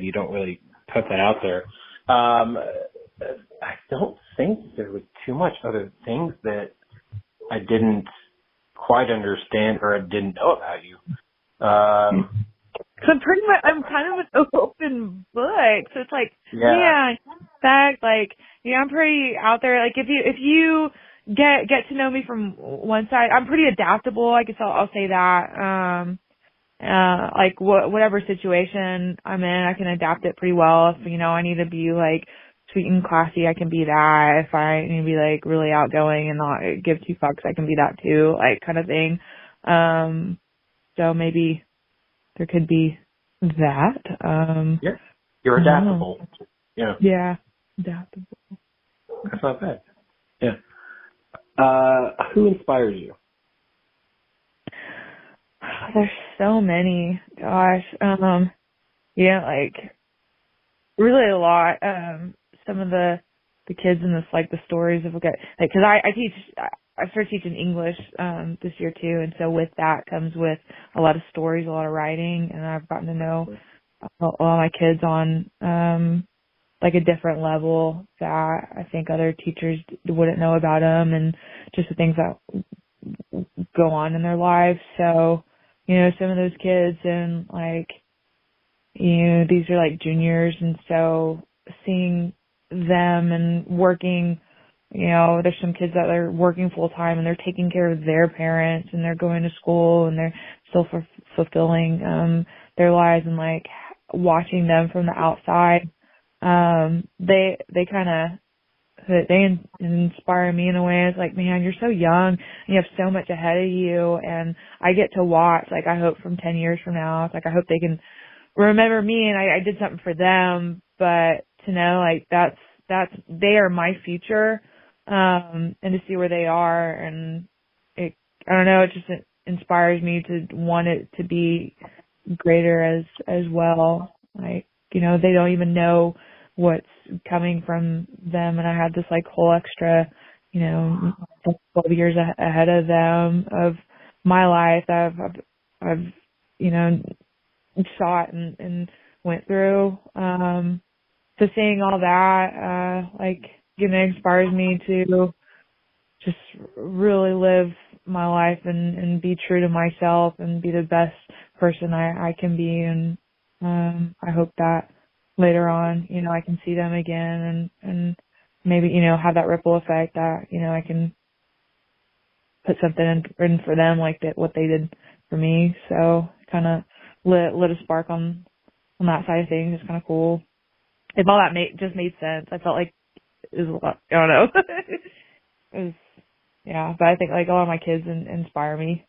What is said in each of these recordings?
you don't really put that out there. I don't think there was too much other things that I didn't quite understand or I didn't know about you. So pretty much, I'm kind of an open book. So it's like, yeah, in fact, like, yeah, I'm pretty out there. Like, if you get to know me from one side, I'm pretty adaptable. I guess I'll say that. Like whatever situation I'm in, I can adapt it pretty well. If, I need to be like sweet and classy, I can be that. If I need to be like really outgoing and not give two fucks, I can be that too, like kind of thing. So maybe there could be that. You're adaptable. Yeah. Yeah. Adaptable. That's not bad. Yeah. Who inspires you? There's so many. Gosh. Like really a lot. Some of the kids in this, like the stories of, okay, like, cause I started teaching English, this year too. And so with that comes with a lot of stories, a lot of writing. And I've gotten to know a lot of my kids on, like a different level that I think other teachers wouldn't know about them, and just the things that go on in their lives. So, some of those kids, and like, these are like juniors, and so seeing them and working, there's some kids that are working full time and they're taking care of their parents and they're going to school and they're still fulfilling their lives, and like watching them from the outside, they kind of, they inspire me in a way. It's like, man, you're so young and you have so much ahead of you, and I get to watch, like, I hope from 10 years from now, it's like, I hope they can remember me and I did something for them, but to know, like, they are my future, and to see where they are, and I don't know, it just inspires me to want it to be greater as well. Like, they don't even know what's coming from them, and I had this like whole extra, 12 years ahead of them of my life that I've shot and went through. So seeing all that, inspires me to just really live my life and be true to myself and be the best person I can be. And I hope that later on, I can see them again and maybe, have that ripple effect that, I can put something in for them like that, what they did for me. So kind of lit a spark on that side of things. It's kind of cool. If all that just made sense, I felt like it was a lot, I don't know. It was, yeah, but I think like a lot of my kids inspire me.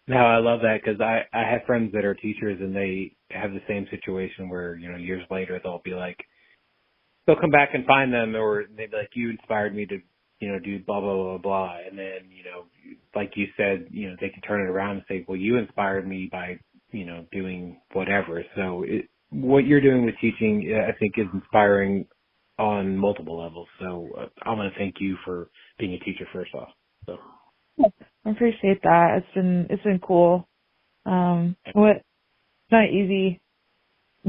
No, I love that, because I have friends that are teachers and they have the same situation where, years later they'll be like, they'll come back and find them, or they'd be like, you inspired me to, do blah, blah, blah, blah. And then, like you said, they can turn it around and say, well, you inspired me by, doing whatever. So what you're doing with teaching, I think, is inspiring on multiple levels. So I want to thank you for being a teacher first off. So I appreciate that. It's been cool. It's not an easy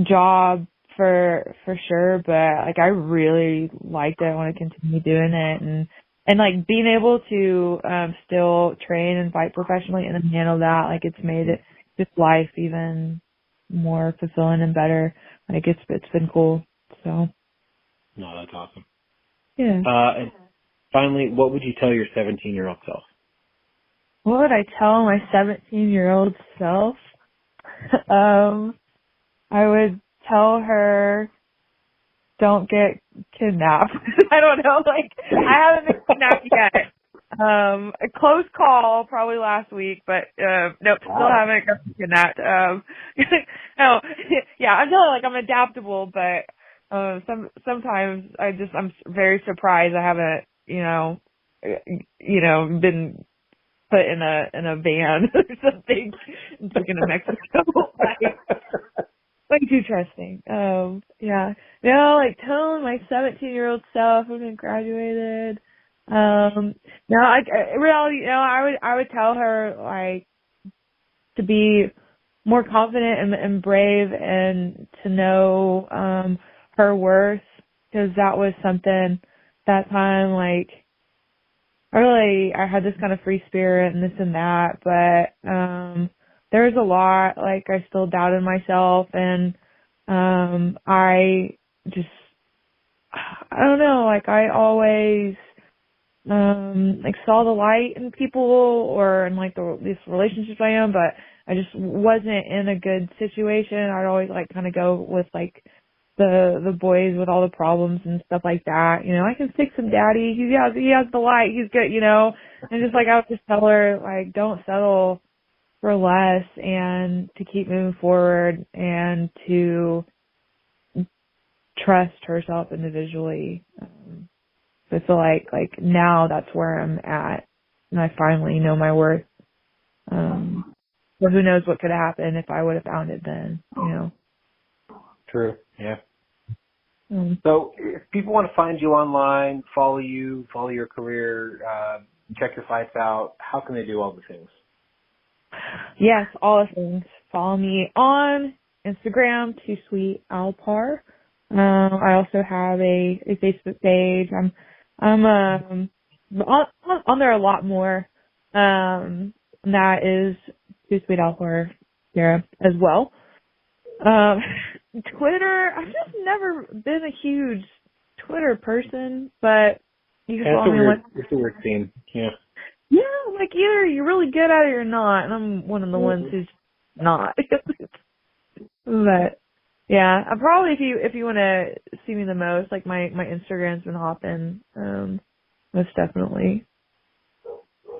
job for sure, but like I really liked it. I want to continue doing it, and like being able to still train and fight professionally and then handle that, like it's made it just life even more fulfilling and better. Like it's been cool. So no, that's awesome. Yeah. And finally, what would you tell your 17-year-old self? What would I tell my 17-year-old self? I would tell her, don't get kidnapped. I don't know, like, I haven't been kidnapped yet. A close call probably last week, but, nope, still haven't gotten kidnapped. No, yeah, I'm telling like I'm adaptable, but, sometimes I'm very surprised I haven't, been put in a van or something and taken to Mexico. Way too trusting. Yeah. No, like telling my 17-year-old self who had graduated. No, reality, I would tell her like to be more confident and brave, and to know her worth, because that was something that time, like, I had this kind of free spirit and this and that, but there was a lot, like, I still doubted myself, and I don't know, like, I always like saw the light in people or in like these relationships I am, but I just wasn't in a good situation. I'd always like kind of go with like the boys with all the problems and stuff like that. You know, I can fix him, daddy. He has the light. He's good, you know. And just like I would just tell her, like, don't settle for less, and to keep moving forward, and to trust herself individually. I feel like now that's where I'm at, and I finally know my worth. Or who knows what could happen if I would have found it then, you know. True. Yeah. So if people want to find you online, follow your career, check your fights out, how can they do all the things? Yes, all the things. Follow me on Instagram, Too Sweet Alpar. I also have a Facebook page. I'm on there a lot more. That is Too Sweet Alpar Sarah as well. Twitter, I've just never been a huge Twitter person, but you can follow me on. It's a weird scene. Yeah. Yeah, like either you're really good at it or not, and I'm one of the ones who's not. But yeah, I probably if you want to see me the most, like my Instagram's been hopping, most definitely.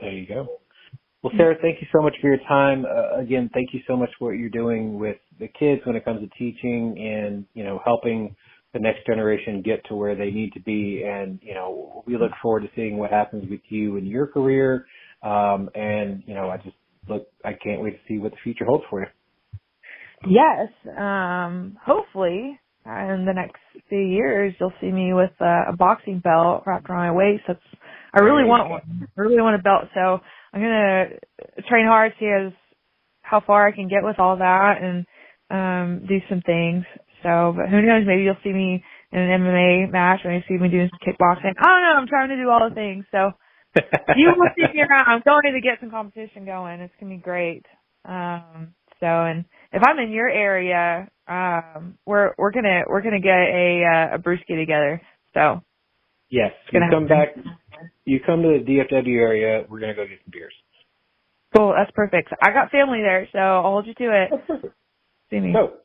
There you go. Well, Sarah, thank you so much for your time. Again, thank you so much for what you're doing with the kids when it comes to teaching and, you know, helping the next generation get to where they need to be. And, you know, we look forward to seeing what happens with you in your career. And, you know, I can't wait to see what the future holds for you. Yes. Hopefully in the next few years, you'll see me with a boxing belt wrapped around my waist. I really want one. I really want a belt. So I'm going to train hard, see how far I can get with all that, and do some things. So, but who knows, maybe you'll see me in an MMA match, or you see me doing some kickboxing. I don't know, I'm trying to do all the things. So you will see me around. I'm going to get some competition going. It's going to be great. And if I'm in your area, we're gonna get a brewski together. So yes, you come back. You come to the DFW area, we're gonna go get some beers. Cool, that's perfect. I got family there, so I'll hold you to it. That's perfect. See me. So,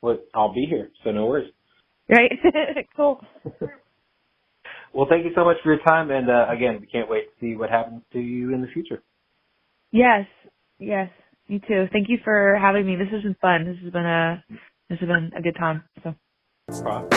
well, I'll be here, so no worries. Right? Cool. Well, thank you so much for your time, and again, we can't wait to see what happens to you in the future. Yes, me too. Thank you for having me. This has been fun. This has been a good time. So. No problem.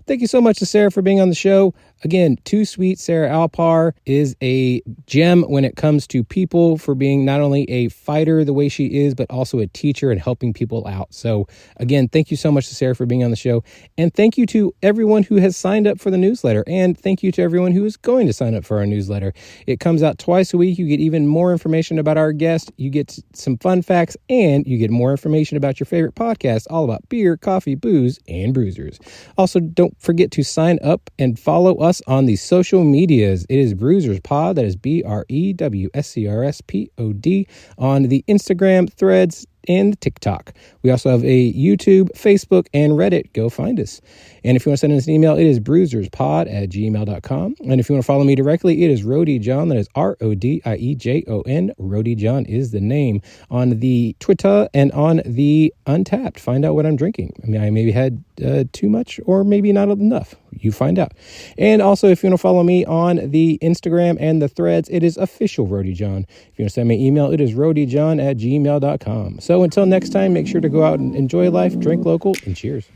Thank you so much to Sarah for being on the show. Again, Too Sweet Sarah Alpar is a gem when it comes to people, for being not only a fighter the way she is, but also a teacher and helping people out. So again, thank you so much to Sarah for being on the show. And thank you to everyone who has signed up for the newsletter. And thank you to everyone who is going to sign up for our newsletter. It comes out twice a week. You get even more information about our guest. You get some fun facts, and you get more information about your favorite podcast, all about beer, coffee, booze, and Brewsers. Also, don't forget to sign up and follow us on the social medias. It is Brewsers Pod. That is BREWSCRSPOD on the Instagram, Threads, and TikTok. We also have a YouTube, Facebook, and Reddit. Go find us. And if you want to send us an email, it is brewserspod@gmail.com. And if you want to follow me directly, it is Rody John. That is RODIEJON. Rody John is the name on the Twitter and on the Untapped. Find out what I'm drinking. I mean, I maybe had too much or maybe not enough. You find out. And also, if you want to follow me on the Instagram and the Threads, it is official Rody John. If you want to send me an email, it is rodyjohn@gmail.com. So until next time, make sure to go out and enjoy life, drink local, and cheers.